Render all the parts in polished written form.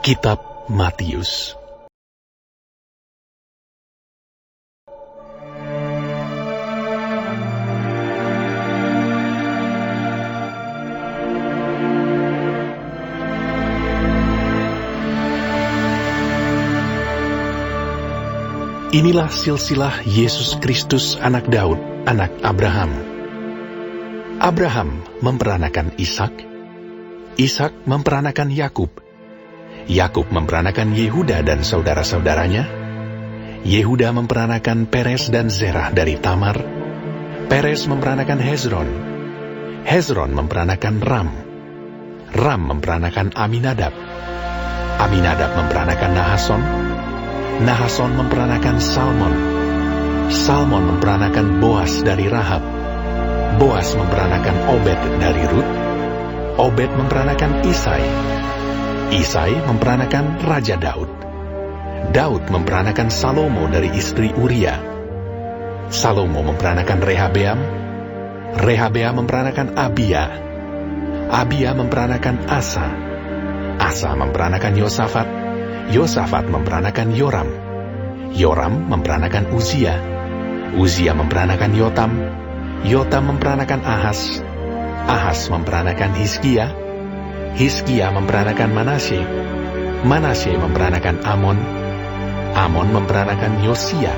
Kitab Matius. Inilah silsilah Yesus Kristus anak Daud, anak Abraham. Abraham memperanakan Ishak, Ishak memperanakan Yakub, Yakub memperanakan Yehuda dan saudara-saudaranya, Yehuda memperanakan Peres dan Zerah dari Tamar, Peres memperanakan Hezron, Hezron memperanakan Ram, Ram memperanakan Aminadab, Aminadab memperanakan Nahason, Nahason memperanakan Salmon, Salmon memperanakan Boas dari Rahab, Boas memperanakan Obed dari Rut, Obed memperanakan Isai, Isai memperanakan Raja Daud, Daud memperanakan Salomo dari istri Uria, Salomo memperanakan Rehabeam, Rehabeam memperanakan Abia, Abia memperanakan Asa, Asa memperanakan Yosafat, Yosafat memperanakan Yoram, Yoram memperanakan Uzia, Uzia memperanakan Yotam, Yotam memperanakan Ahas, Ahas memperanakan Hizkia, Hizkia memperanakan Manasye, Manasye memperanakan Amon, Amon memperanakan Yosia,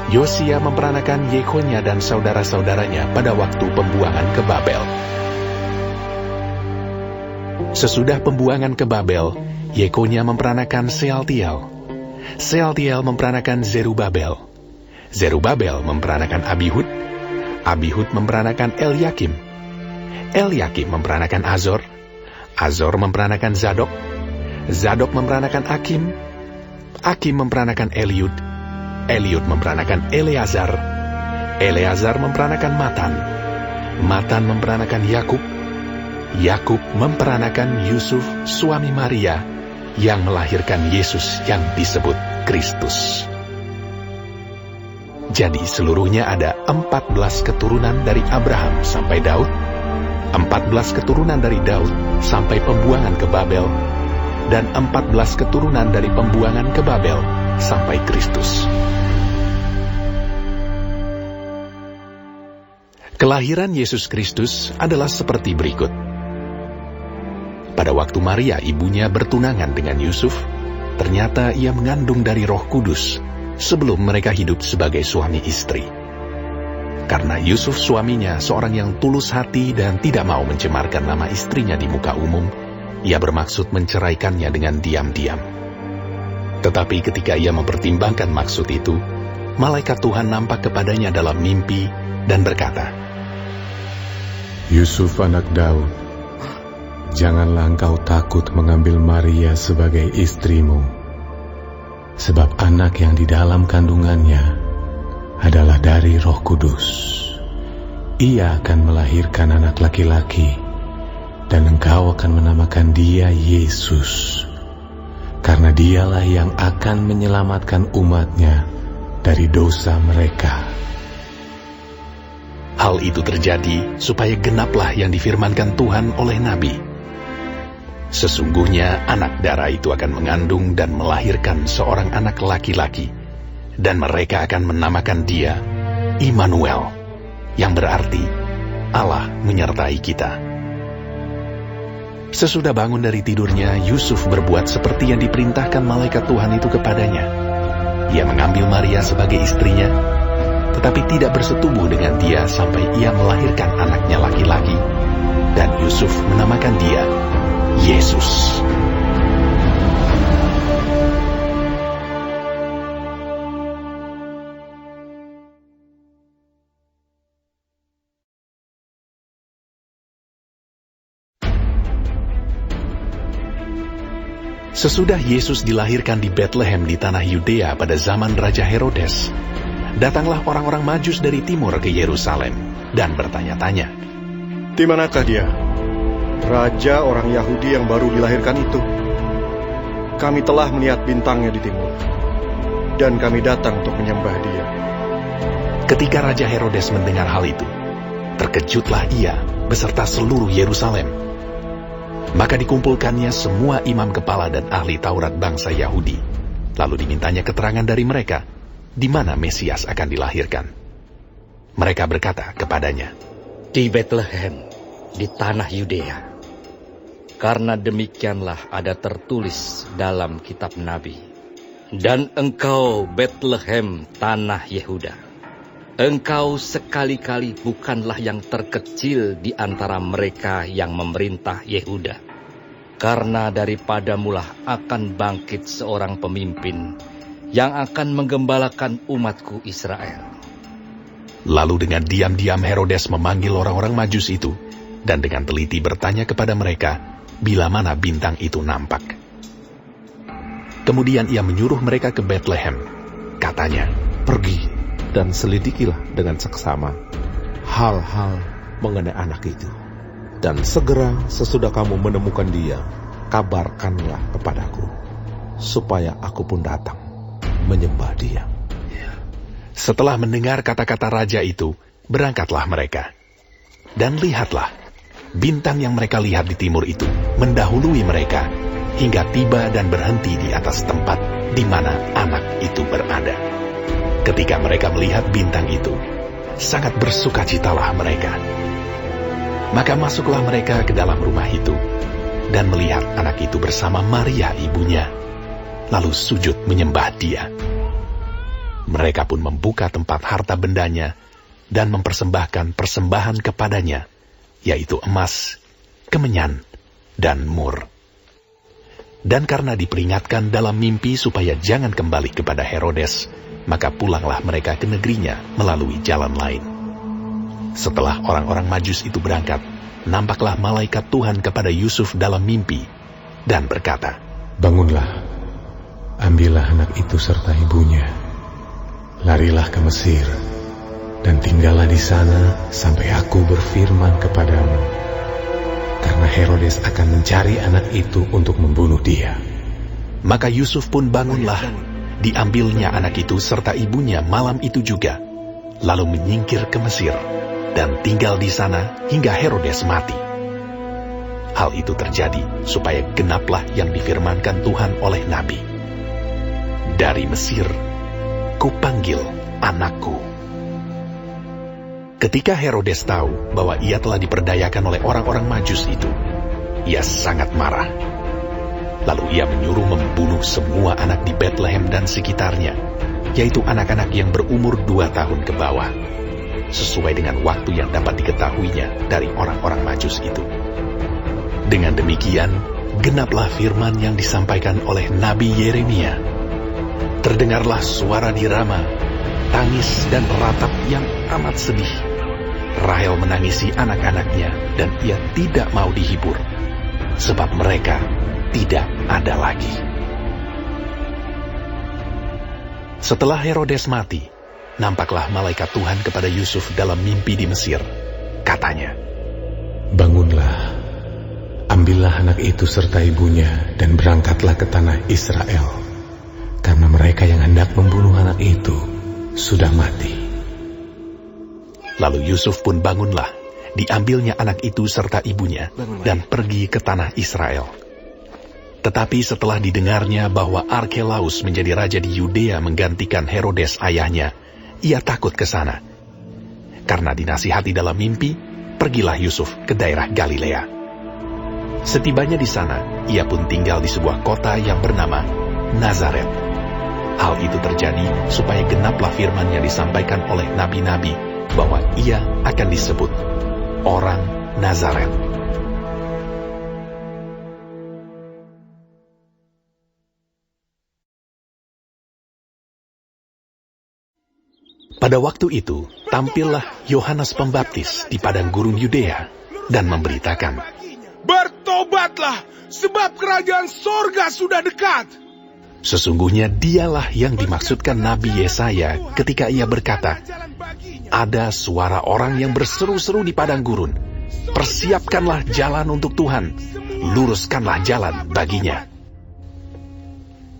Yosia memperanakan Yekonya dan saudara-saudaranya pada waktu pembuangan ke Babel. Sesudah pembuangan ke Babel, Yekonya memperanakan Sealtiel, Sealtiel memperanakan Zerubabel, Zerubabel memperanakan Abihud, Abihud memperanakan Eliakim, Eliakim memperanakan Azor, Azor memperanakan Zadok, Zadok memperanakan Akim, Akim memperanakan Eliud, Eliud memperanakan Eleazar, Eleazar memperanakan Matan, Matan memperanakan Yakub, Yakub memperanakan Yusuf suami Maria yang melahirkan Yesus yang disebut Kristus. Jadi seluruhnya ada 14 keturunan dari Abraham sampai Daud, 14 keturunan dari Daud sampai pembuangan ke Babel, dan 14 keturunan dari pembuangan ke Babel sampai Kristus. Kelahiran Yesus Kristus adalah seperti berikut. Pada waktu Maria ibunya bertunangan dengan Yusuf, ternyata ia mengandung dari Roh Kudus sebelum mereka hidup sebagai suami istri. Karena Yusuf suaminya seorang yang tulus hati dan tidak mau mencemarkan nama istrinya di muka umum, ia bermaksud menceraikannya dengan diam-diam. Tetapi ketika ia mempertimbangkan maksud itu, malaikat Tuhan nampak kepadanya dalam mimpi dan berkata, Yusuf anak Daud, janganlah engkau takut mengambil Maria sebagai istrimu, sebab anak yang di dalam kandungannya adalah dari Roh Kudus. Ia akan melahirkan anak laki-laki, dan engkau akan menamakan dia Yesus, karena dialah yang akan menyelamatkan umatnya dari dosa mereka. Hal itu terjadi supaya genaplah yang difirmankan Tuhan oleh Nabi. Sesungguhnya anak darah itu akan mengandung dan melahirkan seorang anak laki-laki, dan mereka akan menamakan dia Immanuel, yang berarti Allah menyertai kita. Sesudah bangun dari tidurnya, Yusuf berbuat seperti yang diperintahkan malaikat Tuhan itu kepadanya. Ia mengambil Maria sebagai istrinya, tetapi tidak bersetubuh dengan dia sampai ia melahirkan anaknya laki-laki, dan Yusuf menamakan dia Yesus. Sesudah Yesus dilahirkan di Betlehem di tanah Yudea pada zaman Raja Herodes, datanglah orang-orang Majus dari timur ke Yerusalem dan bertanya-tanya, "Di manakah dia, Raja orang Yahudi yang baru dilahirkan itu? Kami telah melihat bintangnya di timur, dan kami datang untuk menyembah dia." Ketika Raja Herodes mendengar hal itu, terkejutlah ia beserta seluruh Yerusalem. Maka dikumpulkannya semua imam kepala dan ahli Taurat bangsa Yahudi. Lalu dimintanya keterangan dari mereka, di mana Mesias akan dilahirkan. Mereka berkata kepadanya, "Di Betlehem, di tanah Yudea. Karena demikianlah ada tertulis dalam kitab Nabi. Dan engkau, Betlehem, tanah Yehuda, engkau sekali-kali bukanlah yang terkecil di antara mereka yang memerintah Yehuda. Karena daripadamulah akan bangkit seorang pemimpin yang akan menggembalakan umatku Israel." Lalu dengan diam-diam Herodes memanggil orang-orang Majus itu, dan dengan teliti bertanya kepada mereka, bila mana bintang itu nampak. Kemudian ia menyuruh mereka ke Betlehem. Katanya, "Pergi dan selidikilah dengan seksama hal-hal mengenai anak itu. Dan segera sesudah kamu menemukan dia, kabarkanlah kepadaku, supaya aku pun datang menyembah dia." Setelah mendengar kata-kata raja itu, berangkatlah mereka. Dan lihatlah, bintang yang mereka lihat di timur itu mendahului mereka, hingga tiba dan berhenti di atas tempat di mana anak itu berada. Ketika mereka melihat bintang itu, sangat bersukacitalah mereka. Maka masuklah mereka ke dalam rumah itu, dan melihat anak itu bersama Maria ibunya, lalu sujud menyembah dia. Mereka pun membuka tempat harta bendanya, dan mempersembahkan persembahan kepadanya, yaitu emas, kemenyan, dan mur. Dan karena diperingatkan dalam mimpi supaya jangan kembali kepada Herodes, maka pulanglah mereka ke negerinya melalui jalan lain. Setelah orang-orang Majus itu berangkat, nampaklah malaikat Tuhan kepada Yusuf dalam mimpi, dan berkata, "Bangunlah, ambillah anak itu serta ibunya, larilah ke Mesir, dan tinggallah di sana sampai aku berfirman kepadamu. Karena Herodes akan mencari anak itu untuk membunuh dia." Maka Yusuf pun bangunlah, diambilnya anak itu serta ibunya malam itu juga, lalu menyingkir ke Mesir, dan tinggal di sana hingga Herodes mati. Hal itu terjadi supaya genaplah yang difirmankan Tuhan oleh Nabi, "Dari Mesir kupanggil anakku." Ketika Herodes tahu bahwa ia telah diperdayakan oleh orang-orang Majus itu, ia sangat marah. Lalu ia menyuruh membunuh semua anak di Betlehem dan sekitarnya, yaitu anak-anak yang berumur 2 tahun ke bawah, sesuai dengan waktu yang dapat diketahuinya dari orang-orang Majus itu. Dengan demikian, genaplah firman yang disampaikan oleh Nabi Yeremia. Terdengarlah suara di Rama, tangis dan ratap yang amat sedih. Rahel menangisi anak-anaknya, dan ia tidak mau dihibur, sebab mereka tidak ada lagi. Setelah Herodes mati, nampaklah malaikat Tuhan kepada Yusuf dalam mimpi di Mesir. Katanya, "Bangunlah, ambillah anak itu serta ibunya, dan berangkatlah ke tanah Israel, karena mereka yang hendak membunuh anak itu sudah mati." Lalu Yusuf pun bangunlah, diambilnya anak itu serta ibunya, dan pergi ke tanah Israel. Tetapi setelah didengarnya bahwa Arkelaus menjadi raja di Yudea menggantikan Herodes ayahnya, ia takut ke sana. Karena dinasihati dalam mimpi, pergilah Yusuf ke daerah Galilea. Setibanya di sana, ia pun tinggal di sebuah kota yang bernama Nazaret. Hal itu terjadi supaya genaplah firman yang disampaikan oleh nabi-nabi, bahwa ia akan disebut orang Nazaret. Pada waktu itu, tampillah Yohanes Pembaptis di padang gurun Yudea dan memberitakan, "Bertobatlah, sebab kerajaan sorga sudah dekat." Sesungguhnya dialah yang dimaksudkan Nabi Yesaya ketika ia berkata, "Ada suara orang yang berseru-seru di padang gurun, persiapkanlah jalan untuk Tuhan, luruskanlah jalan baginya."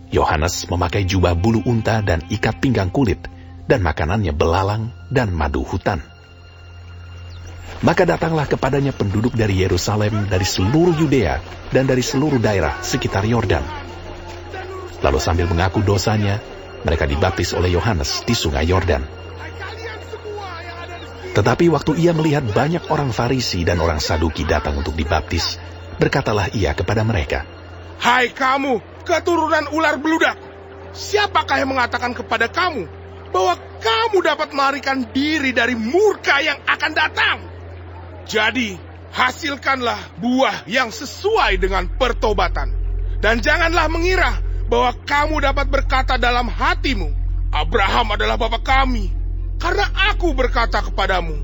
Yohanes memakai jubah bulu unta dan ikat pinggang kulit, dan makanannya belalang dan madu hutan. Maka datanglah kepadanya penduduk dari Yerusalem, dari seluruh Yudea, dan dari seluruh daerah sekitar Yordan. Lalu sambil mengaku dosanya, mereka dibaptis oleh Yohanes di sungai Yordan. Tetapi waktu ia melihat banyak orang Farisi dan orang Saduki datang untuk dibaptis, berkatalah ia kepada mereka, "Hai kamu, keturunan ular beludak! Siapakah yang mengatakan kepada kamu bahwa kamu dapat melarikan diri dari murka yang akan datang? Jadi, hasilkanlah buah yang sesuai dengan pertobatan. Dan janganlah mengira bahwa kamu dapat berkata dalam hatimu, Abraham adalah bapa kami. Karena aku berkata kepadamu,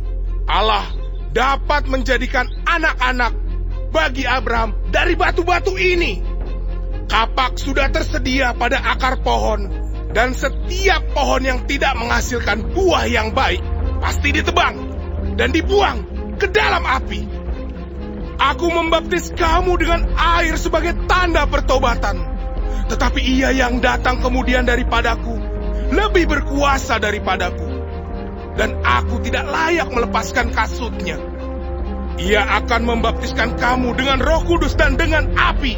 Allah dapat menjadikan anak-anak bagi Abraham dari batu-batu ini. Kapak sudah tersedia pada akar pohon, dan setiap pohon yang tidak menghasilkan buah yang baik pasti ditebang dan dibuang ke dalam api. Aku membaptis kamu dengan air sebagai tanda pertobatan. Tetapi ia yang datang kemudian daripadaku lebih berkuasa daripadaku, dan aku tidak layak melepaskan kasutnya. Ia akan membaptiskan kamu dengan Roh Kudus dan dengan api.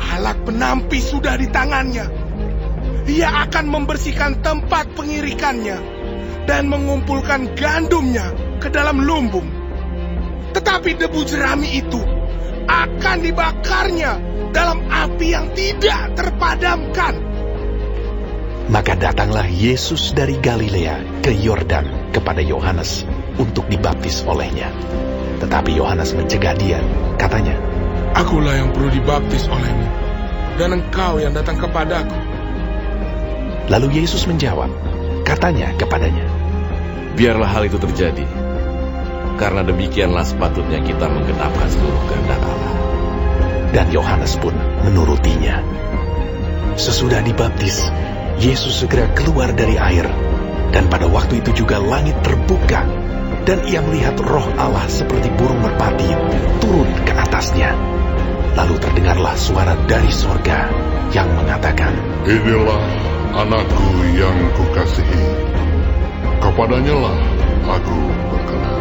Alat penampi sudah di tangannya. Ia akan membersihkan tempat pengirikannya dan mengumpulkan gandumnya ke dalam lumbung. Tetapi debu jerami itu akan dibakarnya dalam api yang tidak terpadamkan." Maka datanglah Yesus dari Galilea ke Yordan kepada Yohanes untuk dibaptis olehnya. Tetapi Yohanes mencegah dia, katanya, "Akulah yang perlu dibaptis olehmu, dan engkau yang datang kepadaku." Lalu Yesus menjawab, katanya kepadanya, "Biarlah hal itu terjadi, karena demikianlah sepatutnya kita menggenapkan seluruh kehendak Allah." Dan Yohanes pun menurutinya. Sesudah dibaptis, Yesus segera keluar dari air, dan pada waktu itu juga langit terbuka, dan ia melihat Roh Allah seperti burung merpati turun ke atasnya. Lalu terdengarlah suara dari sorga yang mengatakan, "Inilah anakku yang kukasihi, kepadanya lah aku berkenan."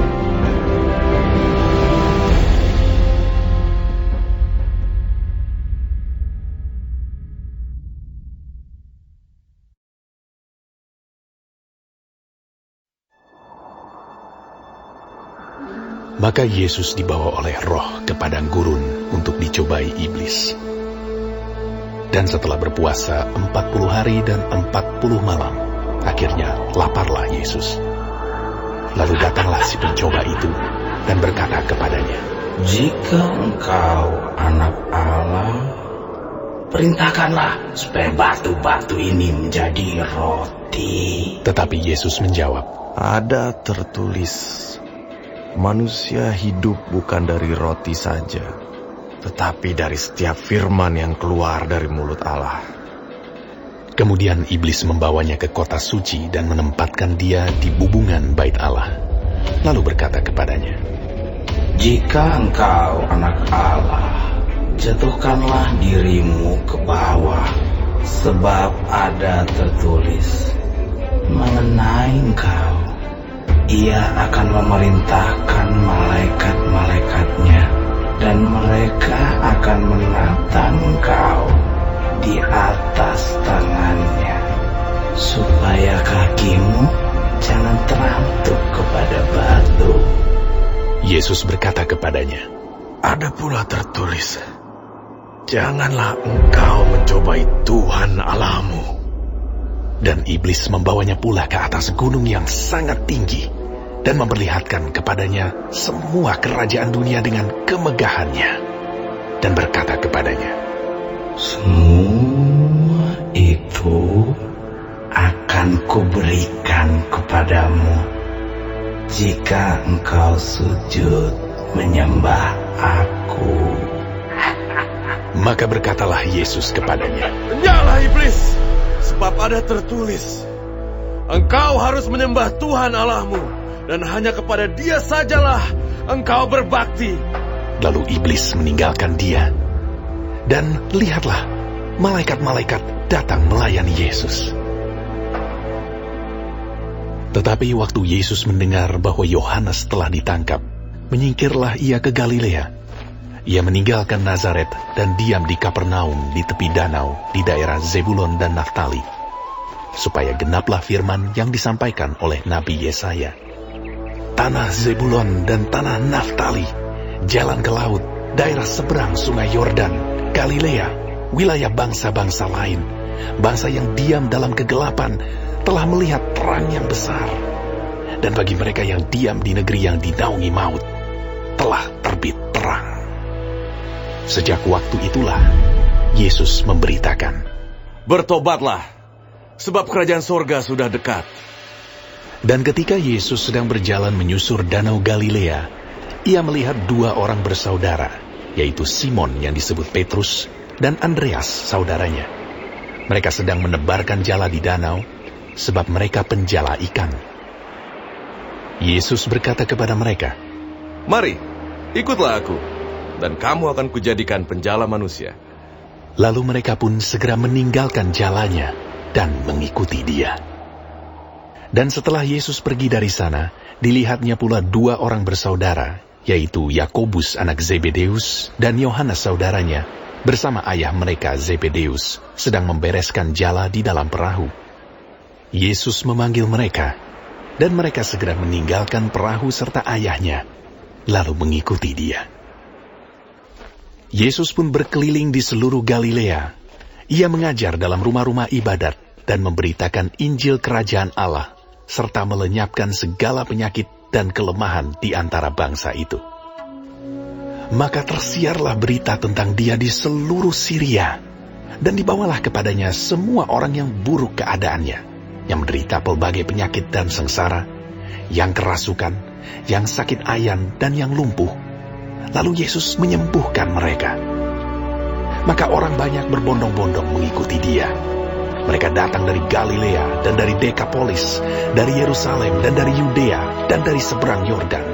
Maka Yesus dibawa oleh Roh ke padang gurun untuk dicobai iblis. Dan setelah berpuasa 40 hari dan 40 malam, akhirnya laparlah Yesus. Lalu datanglah si pencoba itu dan berkata kepadanya, "Jika engkau anak Allah, perintahkanlah supaya batu-batu ini menjadi roti." Tetapi Yesus menjawab, Ada tertulis, manusia hidup bukan dari roti saja, tetapi dari setiap firman yang keluar dari mulut Allah. Kemudian iblis membawanya ke kota suci dan menempatkan dia di bubungan bait Allah. Lalu berkata kepadanya, "Jika engkau anak Allah, jatuhkanlah dirimu ke bawah, sebab ada tertulis mengenai engkau, Ia akan memerintahkan malaikat-malaikatnya, dan mereka akan menatang engkau di atas tangannya, supaya kakimu jangan terantuk kepada batu." Yesus berkata kepadanya, Ada pula tertulis, janganlah engkau mencobai Tuhan Allahmu. Dan iblis membawanya pula ke atas gunung yang sangat tinggi, dan memperlihatkan kepadanya semua kerajaan dunia dengan kemegahannya, dan berkata kepadanya, "Semua itu akan kuberikan kepadamu, jika engkau sujud menyembah aku." Maka berkatalah Yesus kepadanya, Nyala iblis, sebab ada tertulis, engkau harus menyembah Tuhan Allahmu, dan hanya kepada Dia sajalah engkau berbakti. Lalu iblis meninggalkan dia. Dan lihatlah, malaikat-malaikat datang melayani Yesus. Tetapi waktu Yesus mendengar bahwa Yohanes telah ditangkap, menyingkirlah ia ke Galilea. Ia meninggalkan Nazaret dan diam di Kapernaum di tepi danau di daerah Zebulon dan Naftali, supaya genaplah firman yang disampaikan oleh Nabi Yesaya. Tanah Zebulon dan tanah Naftali, jalan ke laut, daerah seberang sungai Yordan, Galilea, wilayah bangsa-bangsa lain, bangsa yang diam dalam kegelapan, telah melihat terang yang besar. Dan bagi mereka yang diam di negeri yang dinaungi maut, telah terbit terang. Sejak waktu itulah, Yesus memberitakan, "Bertobatlah, sebab kerajaan sorga sudah dekat." Dan ketika Yesus sedang berjalan menyusur danau Galilea, ia melihat dua orang bersaudara, yaitu Simon yang disebut Petrus dan Andreas saudaranya. Mereka sedang menebarkan jala di danau, sebab mereka penjala ikan. Yesus berkata kepada mereka, "Mari, ikutlah aku, dan kamu akan kujadikan penjala manusia." Lalu mereka pun segera meninggalkan jalannya dan mengikuti dia. Dan setelah Yesus pergi dari sana, dilihatnya pula dua orang bersaudara, yaitu Yakobus anak Zebedeus dan Yohanes saudaranya, bersama ayah mereka Zebedeus, sedang membereskan jala di dalam perahu. Yesus memanggil mereka, dan mereka segera meninggalkan perahu serta ayahnya, lalu mengikuti dia. Yesus pun berkeliling di seluruh Galilea. Ia mengajar dalam rumah-rumah ibadat dan memberitakan Injil Kerajaan Allah, serta melenyapkan segala penyakit dan kelemahan di antara bangsa itu. Maka tersiarlah berita tentang dia di seluruh Syria, dan dibawalah kepadanya semua orang yang buruk keadaannya, yang menderita pelbagai penyakit dan sengsara, yang kerasukan, yang sakit ayan, dan yang lumpuh. Lalu Yesus menyembuhkan mereka. Maka orang banyak berbondong-bondong mengikuti dia. Mereka datang dari Galilea dan dari Dekapolis, dari Yerusalem dan dari Yudea dan dari seberang Yordan,